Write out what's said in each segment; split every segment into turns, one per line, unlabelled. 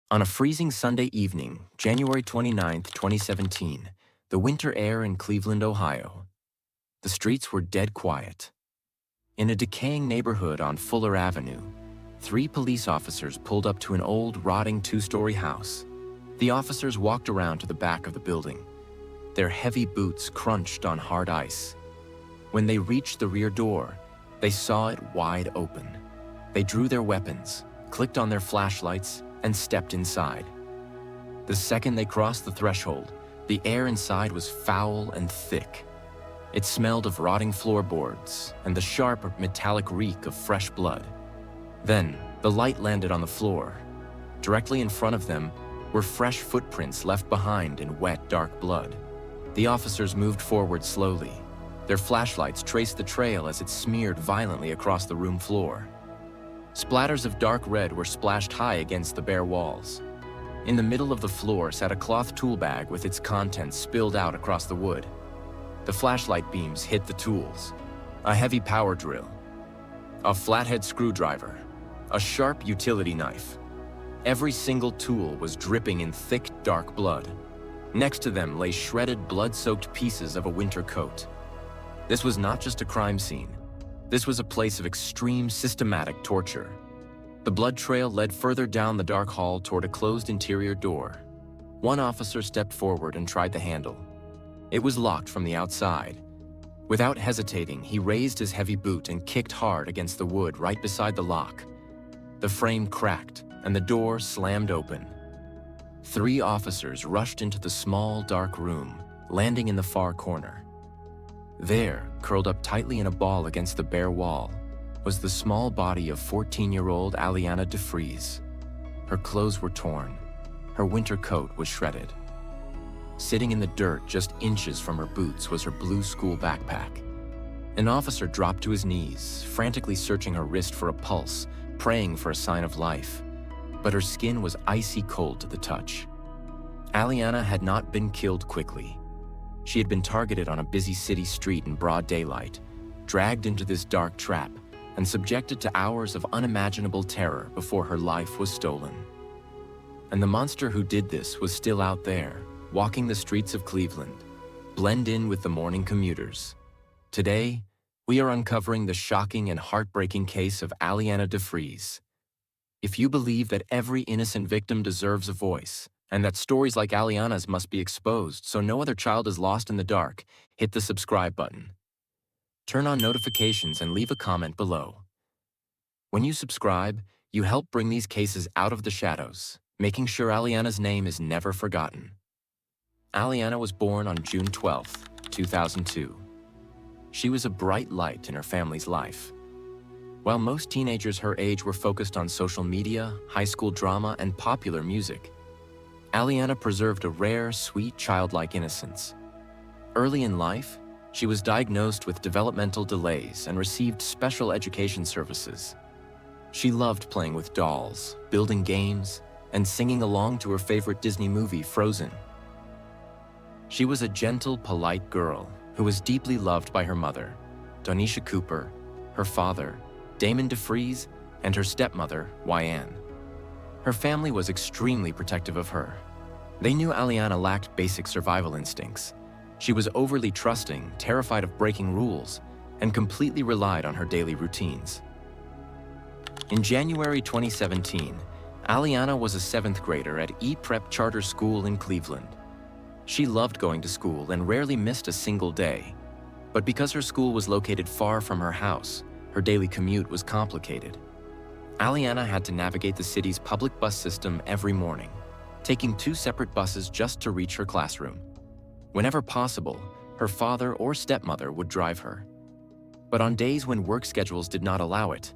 On a freezing Sunday evening, January 29th, 2017, the winter air in Cleveland, Ohio. The streets were dead quiet. In a decaying neighborhood on Fuller Avenue, 3 police officers pulled up to an old, rotting 2-story house. The officers walked around to the back of the building. Their heavy boots crunched on hard ice. When they reached the rear door, they saw it wide open. They drew their weapons, clicked on their flashlights, and stepped inside. The second they crossed the threshold, the air inside was foul and thick. It smelled of rotting floorboards and the sharp, metallic reek of fresh blood. Then, the light landed on the floor. Directly in front of them were fresh footprints left behind in wet, dark blood. The officers moved forward slowly. Their flashlights traced the trail as it smeared violently across the room floor. Splatters of dark red were splashed high against the bare walls. In the middle of the floor sat a cloth tool bag with its contents spilled out across the wood. The flashlight beams hit the tools: a heavy power drill, a flathead screwdriver, a sharp utility knife. Every single tool was dripping in thick, dark blood. Next to them lay shredded, blood-soaked pieces of a winter coat. This was not just a crime scene. This was a place of extreme, systematic torture. The blood trail led further down the dark hall toward a closed interior door. One officer stepped forward and tried the handle. It was locked from the outside. Without hesitating, he raised his heavy boot and kicked hard against the wood right beside the lock. The frame cracked, and the door slammed open. 3 officers rushed into the small, dark room, landing in the far corner. There, curled up tightly in a ball against the bare wall, was the small body of 14-year-old Alianna DeFreeze. Her clothes were torn. Her winter coat was shredded. Sitting in the dirt just inches from her boots was her blue school backpack. An officer dropped to his knees, frantically searching her wrist for a pulse, praying for a sign of life. But her skin was icy cold to the touch. Aliana had not been killed quickly. She had been targeted on a busy city street in broad daylight, dragged into this dark trap, and subjected to hours of unimaginable terror before her life was stolen. And the monster who did this was still out there, walking the streets of Cleveland, blend in with the morning commuters. Today, we are uncovering the shocking and heartbreaking case of Alianna DeFreeze. If you believe that every innocent victim deserves a voice, and that stories like Aliana's must be exposed so no other child is lost in the dark, hit the subscribe button. Turn on notifications and leave a comment below. When you subscribe, you help bring these cases out of the shadows, making sure Aliana's name is never forgotten. Aliana was born on June 12, 2002. She was a bright light in her family's life. While most teenagers her age were focused on social media, high school drama, and popular music, Aliana preserved a rare, sweet, childlike innocence. Early in life, she was diagnosed with developmental delays and received special education services. She loved playing with dolls, building games, and singing along to her favorite Disney movie, Frozen. She was a gentle, polite girl who was deeply loved by her mother, Donisha Cooper, her father, Damon DeFreeze, and her stepmother, Wyann. Her family was extremely protective of her. They knew Aliana lacked basic survival instincts. She was overly trusting, terrified of breaking rules, and completely relied on her daily routines. In January 2017, Aliana was a 7th grader at E-Prep Charter School in Cleveland. She loved going to school and rarely missed a single day. But because her school was located far from her house, her daily commute was complicated. Aliana had to navigate the city's public bus system every morning, taking 2 separate buses just to reach her classroom. Whenever possible, her father or stepmother would drive her. But on days when work schedules did not allow it,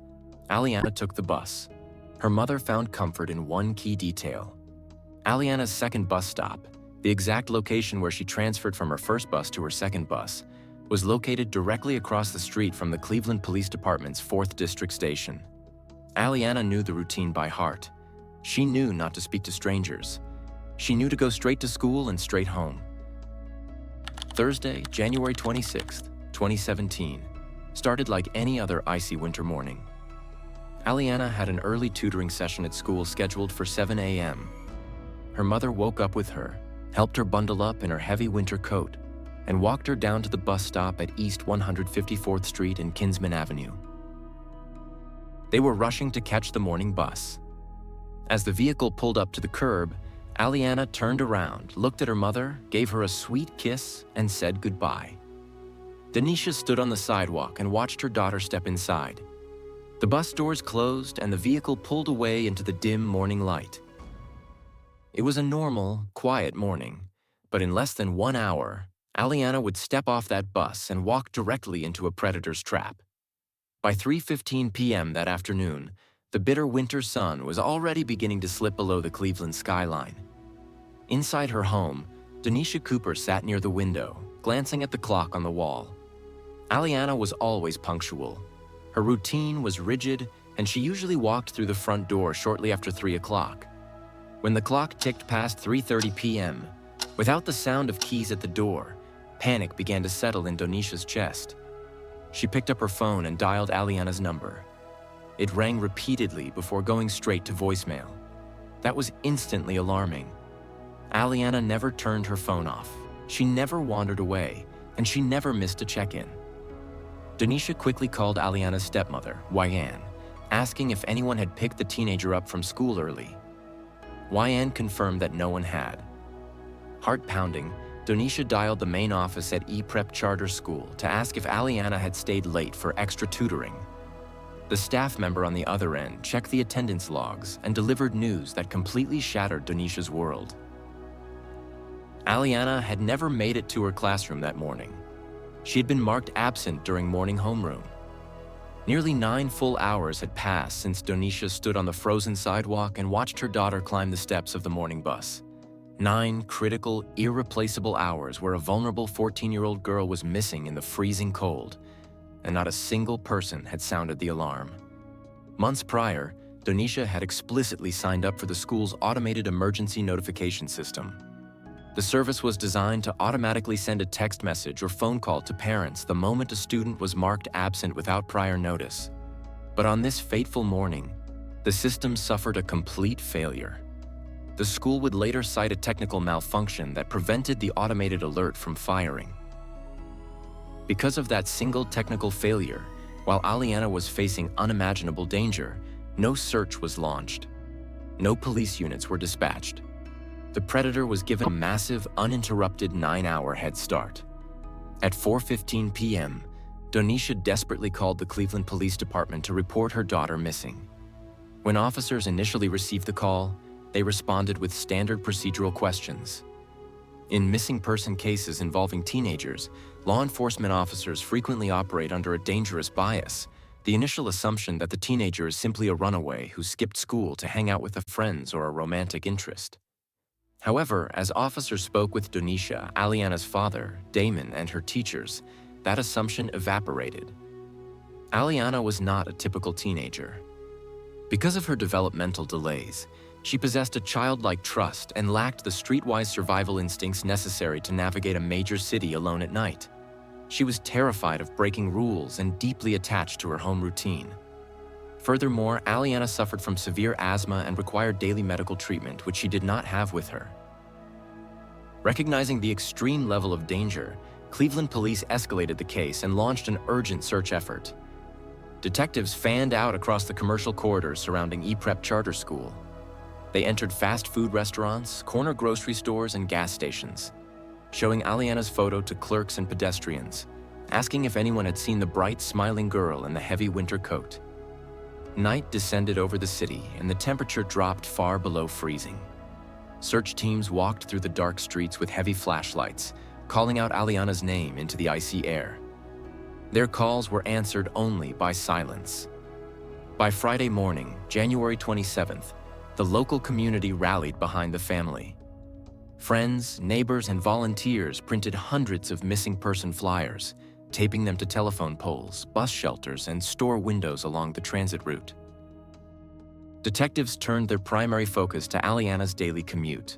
Aliana took the bus. Her mother found comfort in one key detail. Aliana's second bus stop, the exact location where she transferred from her first bus to her second bus, was located directly across the street from the Cleveland Police Department's 4th District Station. Aliana knew the routine by heart. She knew not to speak to strangers. She knew to go straight to school and straight home. Thursday, January 26, 2017, started like any other icy winter morning. Aliana had an early tutoring session at school scheduled for 7 a.m., her mother woke up with her, helped her bundle up in her heavy winter coat, and walked her down to the bus stop at East 154th Street and Kinsman Avenue. They were rushing to catch the morning bus. As the vehicle pulled up to the curb, Aliana turned around, looked at her mother, gave her a sweet kiss, and said goodbye. Denisha stood on the sidewalk and watched her daughter step inside. The bus doors closed and the vehicle pulled away into the dim morning light. It was a normal, quiet morning, but in less than 1 hour, Aliana would step off that bus and walk directly into a predator's trap. By 3:15 p.m. that afternoon, the bitter winter sun was already beginning to slip below the Cleveland skyline. Inside her home, Denisha Cooper sat near the window, glancing at the clock on the wall. Aliana was always punctual. Her routine was rigid, and she usually walked through the front door shortly after 3 o'clock. When the clock ticked past 3:30 p.m., without the sound of keys at the door, panic began to settle in Denisha's chest. She picked up her phone and dialed Aliana's number. It rang repeatedly before going straight to voicemail. That was instantly alarming. Aliana never turned her phone off. She never wandered away, and she never missed a check-in. Denisha quickly called Aliana's stepmother, Whitaker, asking if anyone had picked the teenager up from school early. Whitaker confirmed that no one had. Heart-pounding, Denisha dialed the main office at E-Prep Charter School to ask if Aliana had stayed late for extra tutoring. The staff member on the other end checked the attendance logs and delivered news that completely shattered Denisha's world. Aliana had never made it to her classroom that morning. She had been marked absent during morning homeroom. Nearly 9 full hours had passed since Denisha stood on the frozen sidewalk and watched her daughter climb the steps of the morning bus. 9 critical, irreplaceable hours where a vulnerable 14-year-old girl was missing in the freezing cold, and not a single person had sounded the alarm. Months prior, Denisha had explicitly signed up for the school's automated emergency notification system. The service was designed to automatically send a text message or phone call to parents the moment a student was marked absent without prior notice. But on this fateful morning, the system suffered a complete failure. The school would later cite a technical malfunction that prevented the automated alert from firing. Because of that single technical failure, while Aliana was facing unimaginable danger, no search was launched. No police units were dispatched. The predator was given a massive, uninterrupted 9-hour head start. At 4:15 p.m., Denisha desperately called the Cleveland Police Department to report her daughter missing. When officers initially received the call, they responded with standard procedural questions. In missing person cases involving teenagers, law enforcement officers frequently operate under a dangerous bias, the initial assumption that the teenager is simply a runaway who skipped school to hang out with a friend or a romantic interest. However, as officers spoke with Denisha, Aliana's father, Damon, and her teachers, that assumption evaporated. Aliana was not a typical teenager. Because of her developmental delays, she possessed a childlike trust and lacked the streetwise survival instincts necessary to navigate a major city alone at night. She was terrified of breaking rules and deeply attached to her home routine. Furthermore, Aliana suffered from severe asthma and required daily medical treatment, which she did not have with her. Recognizing the extreme level of danger, Cleveland police escalated the case and launched an urgent search effort. Detectives fanned out across the commercial corridors surrounding E-Prep Charter School. They entered fast food restaurants, corner grocery stores, and gas stations, showing Aliana's photo to clerks and pedestrians, asking if anyone had seen the bright, smiling girl in the heavy winter coat. Night descended over the city, and the temperature dropped far below freezing. Search teams walked through the dark streets with heavy flashlights, calling out Aliana's name into the icy air. Their calls were answered only by silence. By Friday morning, January 27th, the local community rallied behind the family. Friends, neighbors, and volunteers printed hundreds of missing person flyers, taping them to telephone poles, bus shelters, and store windows along the transit route. Detectives turned their primary focus to Aliana's daily commute.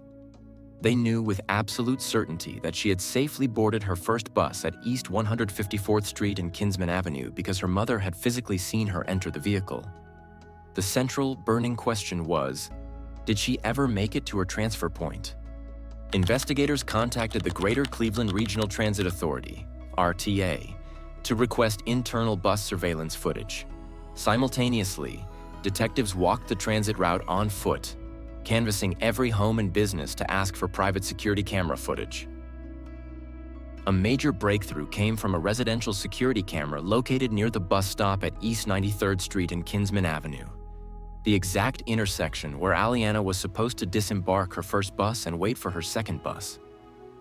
They knew with absolute certainty that she had safely boarded her first bus at East 154th Street and Kinsman Avenue because her mother had physically seen her enter the vehicle. The central, burning question was, Did she ever make it to her transfer point? Investigators contacted the Greater Cleveland Regional Transit Authority, RTA, to request internal bus surveillance footage. Simultaneously, detectives walked the transit route on foot, canvassing every home and business to ask for private security camera footage. A major breakthrough came from a residential security camera located near the bus stop at East 93rd Street and Kinsman Avenue, the exact intersection where Aliana was supposed to disembark her first bus and wait for her second bus.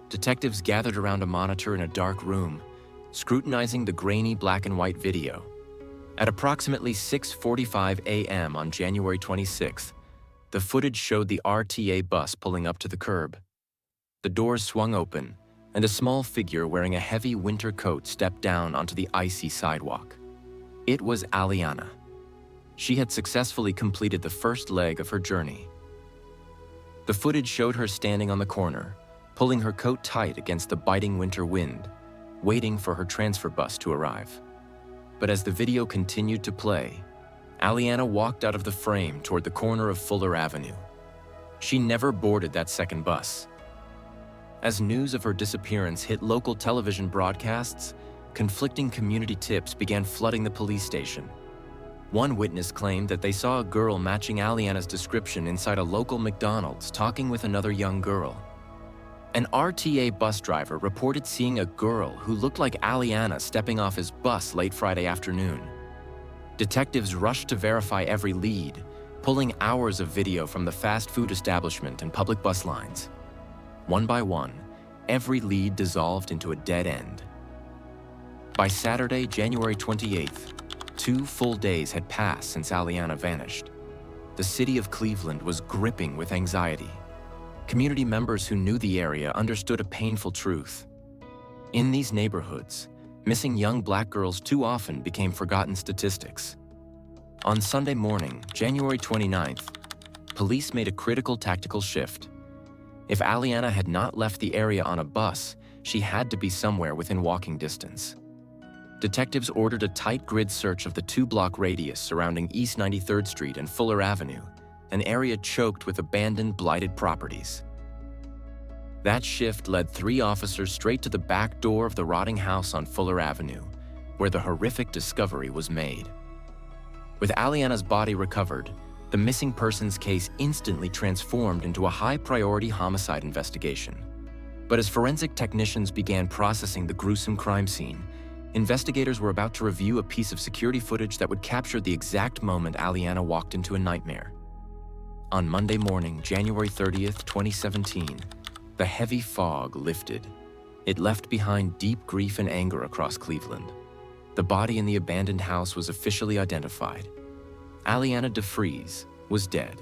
Detectives gathered around a monitor in a dark room, scrutinizing the grainy black and white video. At approximately 6:45 a.m. on January 26th, the footage showed the RTA bus pulling up to the curb. The doors swung open, and a small figure wearing a heavy winter coat stepped down onto the icy sidewalk. It was Aliana. She had successfully completed the first leg of her journey. The footage showed her standing on the corner, pulling her coat tight against the biting winter wind, waiting for her transfer bus to arrive. But as the video continued to play, Aliana walked out of the frame toward the corner of Fuller Avenue. She never boarded that second bus. As news of her disappearance hit local television broadcasts, conflicting community tips began flooding the police station. One witness claimed that they saw a girl matching Aliana's description inside a local McDonald's talking with another young girl. An RTA bus driver reported seeing a girl who looked like Aliana stepping off his bus late Friday afternoon. Detectives rushed to verify every lead, pulling hours of video from the fast food establishment and public bus lines. One by one, every lead dissolved into a dead end. By Saturday, January 28th, 2 full days had passed since Aliana vanished. The city of Cleveland was gripping with anxiety. Community members who knew the area understood a painful truth. In these neighborhoods, missing young black girls too often became forgotten statistics. On Sunday morning, January 29th, police made a critical tactical shift. If Aliana had not left the area on a bus, she had to be somewhere within walking distance. Detectives ordered a tight grid search of the 2-block radius surrounding East 93rd Street and Fuller Avenue, an area choked with abandoned, blighted properties. That shift led 3 officers straight to the back door of the rotting house on Fuller Avenue, where the horrific discovery was made. With Aliana's body recovered, the missing persons case instantly transformed into a high-priority homicide investigation. But as forensic technicians began processing the gruesome crime scene, investigators were about to review a piece of security footage that would capture the exact moment Aliana walked into a nightmare. On Monday morning, January 30th, 2017, the heavy fog lifted. It left behind deep grief and anger across Cleveland. The body in the abandoned house was officially identified. Alianna DeFreeze was dead.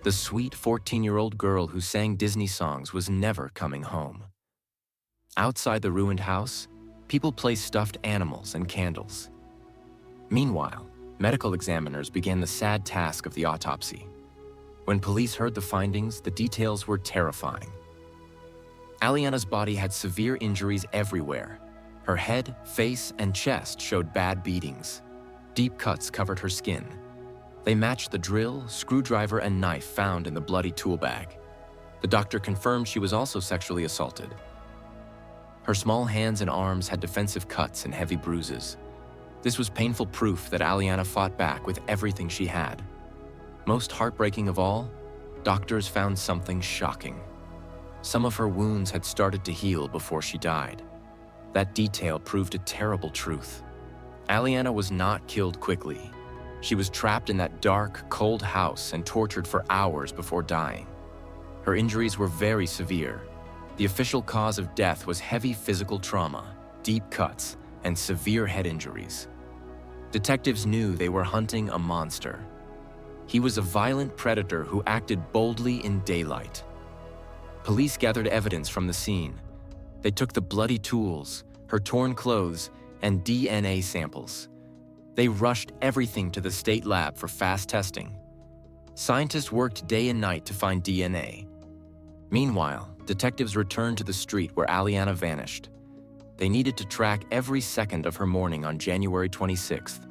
The sweet 14-year-old girl who sang Disney songs was never coming home. Outside the ruined house, people placed stuffed animals and candles. Meanwhile, medical examiners began the sad task of the autopsy. When police heard the findings, the details were terrifying. Aliana's body had severe injuries everywhere. Her head, face, and chest showed bad beatings. Deep cuts covered her skin. They matched the drill, screwdriver, and knife found in the bloody tool bag. The doctor confirmed she was also sexually assaulted. Her small hands and arms had defensive cuts and heavy bruises. This was painful proof that Aliana fought back with everything she had. Most heartbreaking of all, doctors found something shocking. Some of her wounds had started to heal before she died. That detail proved a terrible truth. Aliana was not killed quickly. She was trapped in that dark, cold house and tortured for hours before dying. Her injuries were very severe. The official cause of death was heavy physical trauma, deep cuts, and severe head injuries. Detectives knew they were hunting a monster. He was a violent predator who acted boldly in daylight. Police gathered evidence from the scene. They took the bloody tools, her torn clothes, and DNA samples. They rushed everything to the state lab for fast testing. Scientists worked day and night to find DNA. Meanwhile, detectives returned to the street where Aliana vanished. They needed to track every second of her morning on January 26th.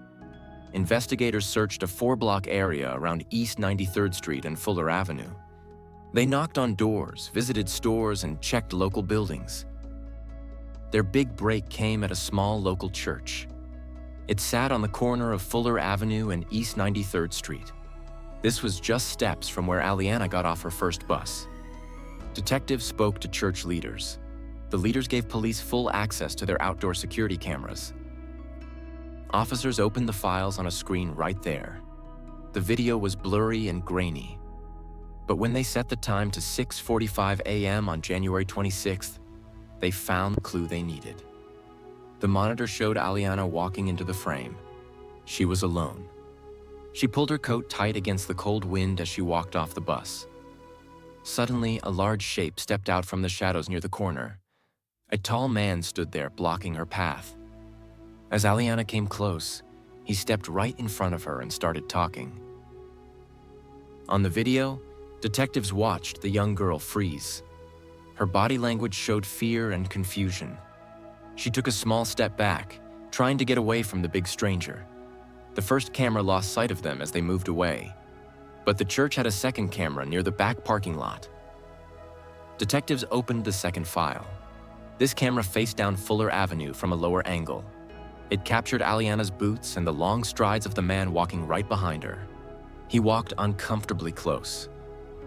investigators searched a 4-block area around East 93rd Street and Fuller Avenue. They knocked on doors, visited stores, and checked local buildings. Their big break came at a small local church. It sat on the corner of Fuller Avenue and East 93rd Street. This was just steps from where Aliana got off her first bus. Detectives spoke to church leaders. The leaders gave police full access to their outdoor security cameras. Officers opened the files on a screen right there. The video was blurry and grainy. But when they set the time to 6:45 a.m. on January 26th, they found the clue they needed. The monitor showed Aliana walking into the frame. She was alone. She pulled her coat tight against the cold wind as she walked off the bus. Suddenly, a large shape stepped out from the shadows near the corner. A tall man stood there, blocking her path. As Aliana came close, he stepped right in front of her and started talking. On the video, detectives watched the young girl freeze. Her body language showed fear and confusion. She took a small step back, trying to get away from the big stranger. The first camera lost sight of them as they moved away, but the church had a second camera near the back parking lot. Detectives opened the second file. This camera faced down Fuller Avenue from a lower angle. It captured Aliana's boots and the long strides of the man walking right behind her. He walked uncomfortably close.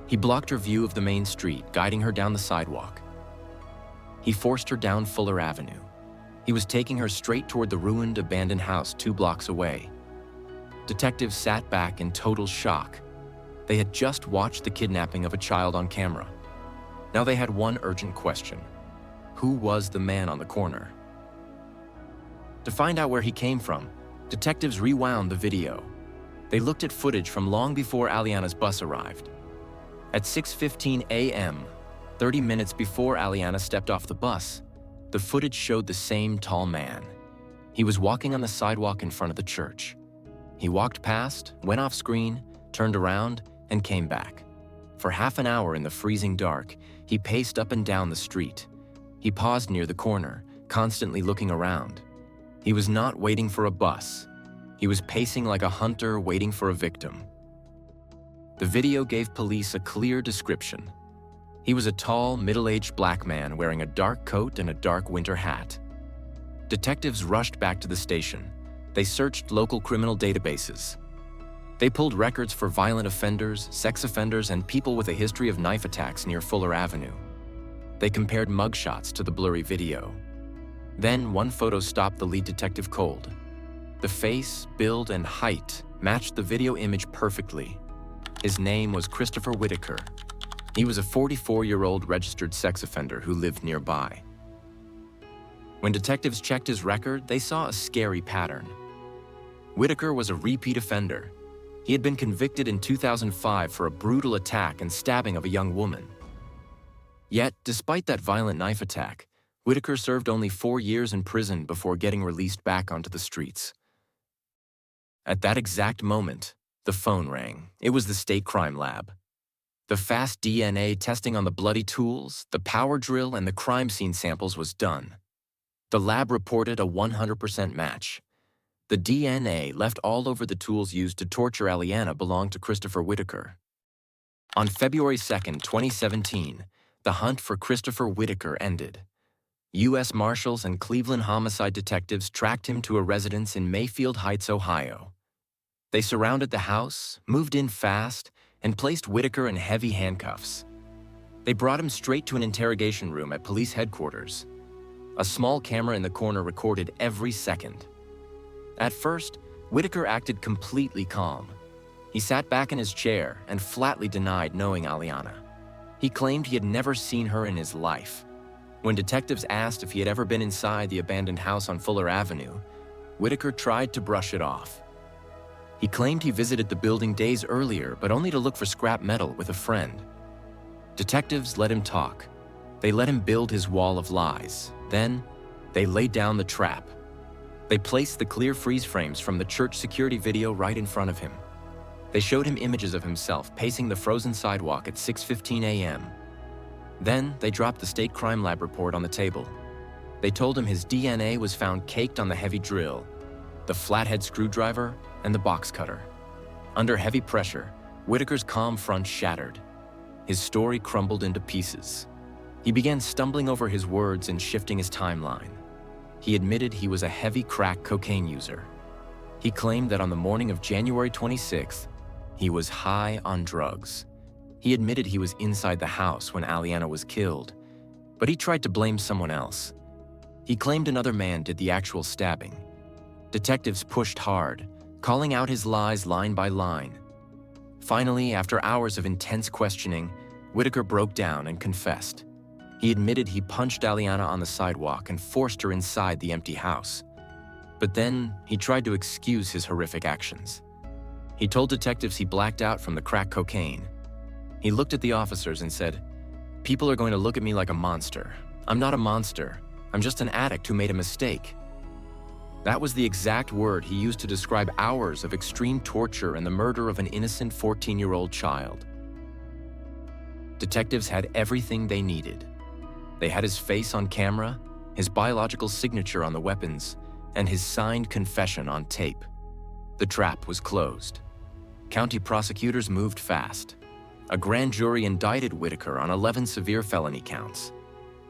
He blocked her view of the main street, guiding her down the sidewalk. He forced her down Fuller Avenue. He was taking her straight toward the ruined, abandoned house 2 blocks away. Detectives sat back in total shock. They had just watched the kidnapping of a child on camera. Now they had one urgent question. Who was the man on the corner? To find out where he came from, detectives rewound the video. They looked at footage from long before Aliana's bus arrived. At 6:15 a.m., 30 minutes before Aliana stepped off the bus, the footage showed the same tall man. He was walking on the sidewalk in front of the church. He walked past, went off screen, turned around, and came back. For half an hour in the freezing dark, he paced up and down the street. He paused near the corner, constantly looking around. He was not waiting for a bus. He was pacing like a hunter waiting for a victim. The video gave police a clear description. He was a tall, middle-aged black man wearing a dark coat and a dark winter hat. Detectives rushed back to the station. They searched local criminal databases. They pulled records for violent offenders, sex offenders, and people with a history of knife attacks near Fuller Avenue. They compared mugshots to the blurry video. Then one photo stopped the lead detective cold. The face, build, and height matched the video image perfectly. His name was Christopher Whitaker. He was a 44-year-old registered sex offender who lived nearby. When detectives checked his record, they saw a scary pattern. Whitaker was a repeat offender. He had been convicted in 2005 for a brutal attack and stabbing of a young woman. Yet, despite that violent knife attack, Whitaker served only 4 years in prison before getting released back onto the streets. At that exact moment, the phone rang. It was the state crime lab. The fast DNA testing on the bloody tools, the power drill, and the crime scene samples was done. The lab reported a 100% match. The DNA left all over the tools used to torture Aliana belonged to Christopher Whitaker. On February 2nd, 2017, the hunt for Christopher Whitaker ended. U.S. Marshals and Cleveland homicide detectives tracked him to a residence in Mayfield Heights, Ohio. They surrounded the house, moved in fast, and placed Whitaker in heavy handcuffs. They brought him straight to an interrogation room at police headquarters. A small camera in the corner recorded every second. At first, Whitaker acted completely calm. He sat back in his chair and flatly denied knowing Aliana. He claimed he had never seen her in his life. When detectives asked if he had ever been inside the abandoned house on Fuller Avenue, Whitaker tried to brush it off. He claimed he visited the building days earlier, but only to look for scrap metal with a friend. Detectives let him talk. They let him build his wall of lies. Then, they laid down the trap. They placed the clear freeze frames from the church security video right in front of him. They showed him images of himself pacing the frozen sidewalk at 6:15 a.m. Then, they dropped the state crime lab report on the table. They told him his DNA was found caked on the heavy drill, the flathead screwdriver, and the box cutter. Under heavy pressure, Whitaker's calm front shattered. His story crumbled into pieces. He began stumbling over his words and shifting his timeline. He admitted he was a heavy crack cocaine user. He claimed that on the morning of January 26th, he was high on drugs. He admitted he was inside the house when Aliana was killed, but he tried to blame someone else. He claimed another man did the actual stabbing. Detectives pushed hard, calling out his lies line by line. Finally, after hours of intense questioning, Whitaker broke down and confessed. He admitted he punched Aliana on the sidewalk and forced her inside the empty house. But then, he tried to excuse his horrific actions. He told detectives he blacked out from the crack cocaine. He looked at the officers and said, "People are going to look at me like a monster. I'm not a monster. I'm just an addict who made a mistake." That was the exact word he used to describe hours of extreme torture and the murder of an innocent 14-year-old child. Detectives had everything they needed. They had his face on camera, his biological signature on the weapons, and his signed confession on tape. The trap was closed. County prosecutors moved fast. A grand jury indicted Whitaker on 11 severe felony counts.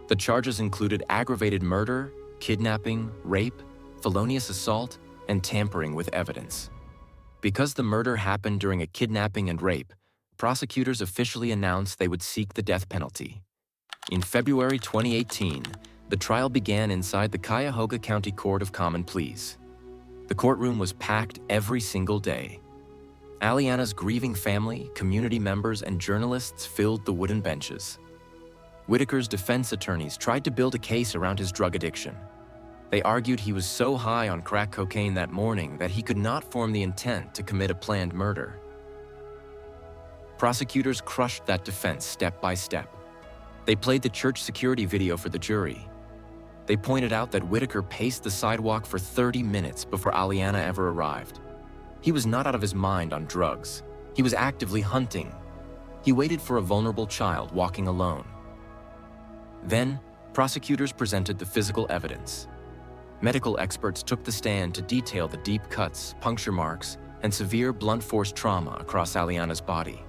The charges included aggravated murder, kidnapping, rape, felonious assault, and tampering with evidence. Because the murder happened during a kidnapping and rape, prosecutors officially announced they would seek the death penalty. In February 2018, the trial began inside the Cuyahoga County Court of Common Pleas. The courtroom was packed every single day. Aliana's grieving family, community members, and journalists filled the wooden benches. Whitaker's defense attorneys tried to build a case around his drug addiction. They argued he was so high on crack cocaine that morning that he could not form the intent to commit a planned murder. Prosecutors crushed that defense step by step. They played the church security video for the jury. They pointed out that Whitaker paced the sidewalk for 30 minutes before Aliana ever arrived. He was not out of his mind on drugs. He was actively hunting. He waited for a vulnerable child walking alone. Then, prosecutors presented the physical evidence. Medical experts took the stand to detail the deep cuts, puncture marks, and severe blunt force trauma across Aliana's body.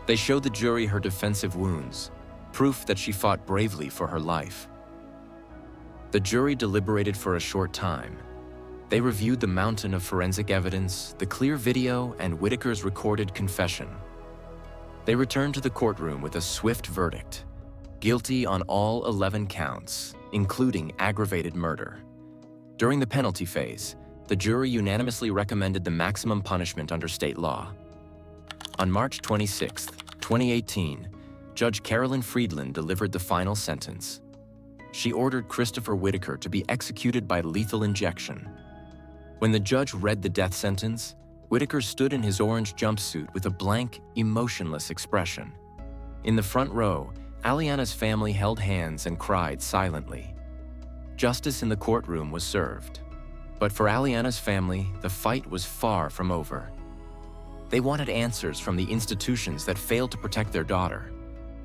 They showed the jury her defensive wounds, proof that she fought bravely for her life. The jury deliberated for a short time. They reviewed the mountain of forensic evidence, the clear video, and Whitaker's recorded confession. They returned to the courtroom with a swift verdict: guilty on all 11 counts, including aggravated murder. During the penalty phase, the jury unanimously recommended the maximum punishment under state law. On March 26, 2018, Judge Carolyn Friedland delivered the final sentence. She ordered Christopher Whitaker to be executed by lethal injection. When the judge read the death sentence, Whitaker stood in his orange jumpsuit with a blank, emotionless expression. In the front row, Aliana's family held hands and cried silently. Justice in the courtroom was served. But for Aliana's family, the fight was far from over. They wanted answers from the institutions that failed to protect their daughter.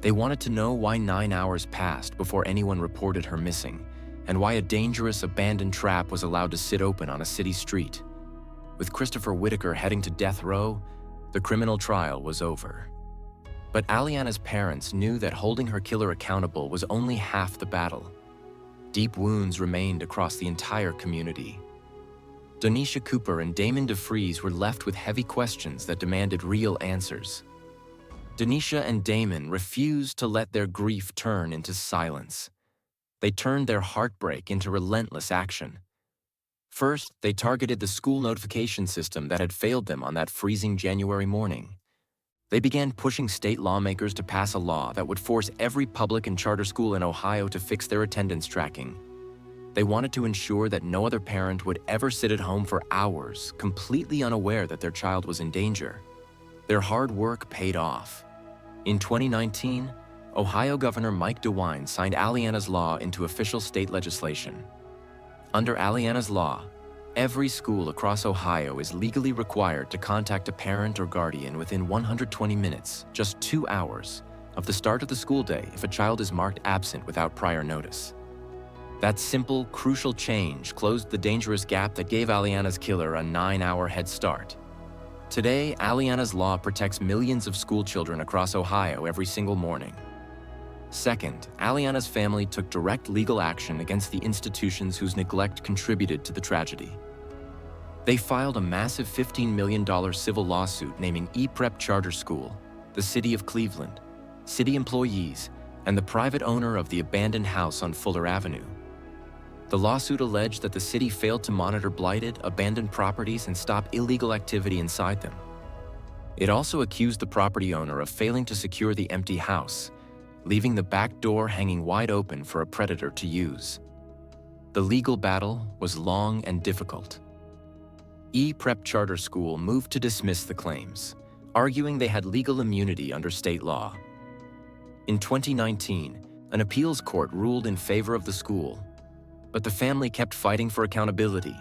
They wanted to know why 9 hours passed before anyone reported her missing, and why a dangerous abandoned trap was allowed to sit open on a city street. With Christopher Whitaker heading to death row, the criminal trial was over. But Aliana's parents knew that holding her killer accountable was only half the battle. Deep wounds remained across the entire community. Donisha Cooper and Damon DeFreeze were left with heavy questions that demanded real answers. Donisha and Damon refused to let their grief turn into silence. They turned their heartbreak into relentless action. First, they targeted the school notification system that had failed them on that freezing January morning. They began pushing state lawmakers to pass a law that would force every public and charter school in Ohio to fix their attendance tracking. They wanted to ensure that no other parent would ever sit at home for hours, completely unaware that their child was in danger. Their hard work paid off. In 2019, Ohio Governor Mike DeWine signed Aliana's law into official state legislation. Under Aliana's law, every school across Ohio is legally required to contact a parent or guardian within 120 minutes, just 2 hours, of the start of the school day if a child is marked absent without prior notice. That simple, crucial change closed the dangerous gap that gave Aliana's killer a 9-hour head start. Today, Aliana's law protects millions of schoolchildren across Ohio every single morning. Second, Aliana's family took direct legal action against the institutions whose neglect contributed to the tragedy. They filed a massive $15 million civil lawsuit naming E-Prep Charter School, the City of Cleveland, city employees, and the private owner of the abandoned house on Fuller Avenue. The lawsuit alleged that the city failed to monitor blighted, abandoned properties and stop illegal activity inside them. It also accused the property owner of failing to secure the empty house, leaving the back door hanging wide open for a predator to use. The legal battle was long and difficult. E-Prep Charter School moved to dismiss the claims, arguing they had legal immunity under state law. In 2019, an appeals court ruled in favor of the school, but the family kept fighting for accountability.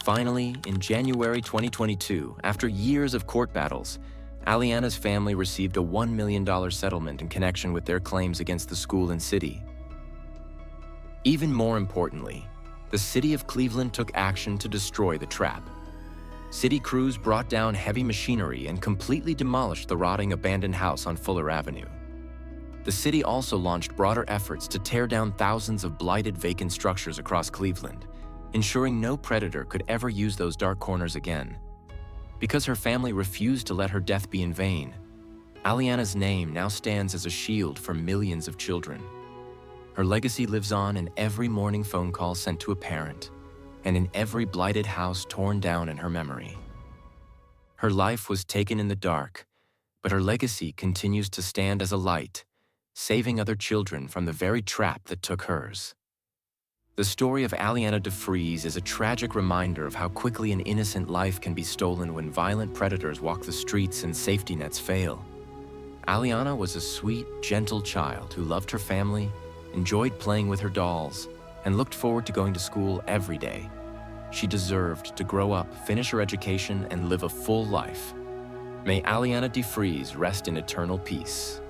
Finally, in January 2022, after years of court battles, Aliana's family received a $1 million settlement in connection with their claims against the school and city. Even more importantly, the city of Cleveland took action to destroy the trap. City crews brought down heavy machinery and completely demolished the rotting abandoned house on Fuller Avenue. The city also launched broader efforts to tear down thousands of blighted vacant structures across Cleveland, ensuring no predator could ever use those dark corners again. Because her family refused to let her death be in vain, Aliana's name now stands as a shield for millions of children. Her legacy lives on in every morning phone call sent to a parent, and in every blighted house torn down in her memory. Her life was taken in the dark, but her legacy continues to stand as a light, saving other children from the very trap that took hers. The story of Alianna DeFreeze is a tragic reminder of how quickly an innocent life can be stolen when violent predators walk the streets and safety nets fail. Aliana was a sweet, gentle child who loved her family, enjoyed playing with her dolls, and looked forward to going to school every day. She deserved to grow up, finish her education, and live a full life. May Alianna DeFreeze rest in eternal peace.